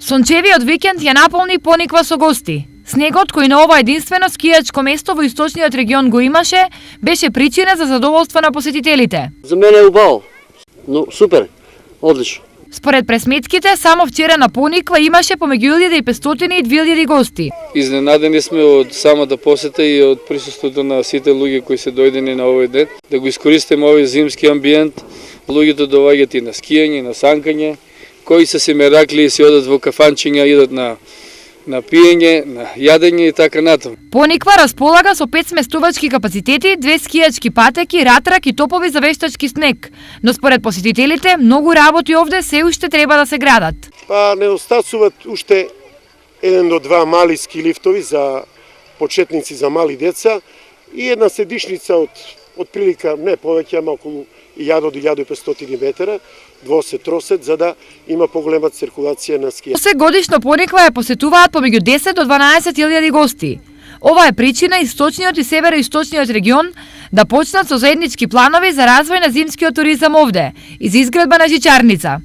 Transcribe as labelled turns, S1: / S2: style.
S1: Сончевиот викенд ја наполни Пониква со гости. Снегот кој на ова единствено скијачко место во источниот регион го имаше, беше причина за задоволство на посетителите.
S2: За мене е убаво. Но супер, одлично.
S1: Според пресметките, само вчера на Пониква имаше помеѓу 1500 и 2000 гости.
S3: Изненадени сме од самата посета и од присуството на сите луѓе кои се дојдени на овој ден. Да го искористиме овој зимски амбиент, луѓето доаѓаат и на скијање, на санкање, кои се се меракли и се одат во кафанчиња, идат на пиење, на јадење и така натаму.
S1: Пониква располага со 5 сместувачки капацитети, 2 скијачки патеки, ратрак и топови за вештачки снег. Но според посетителите, многу работи овде се уште треба да се градат.
S4: Недостасуваат уште 1 до 2 мали ски лифтови за почетници, за мали деца и една седишница од прилика не повеќе, ама околу 1000 до 1500 метра, двосет, тросет, за да има поголема циркулација на скија.
S1: Се годишно Пониква ја посетуваат помеѓу 10 до 12.000 гости. Ова е причина источниот и североисточниот регион да почнат со заеднички планови за развој на зимскиот туризам овде и за изградба на жичарница.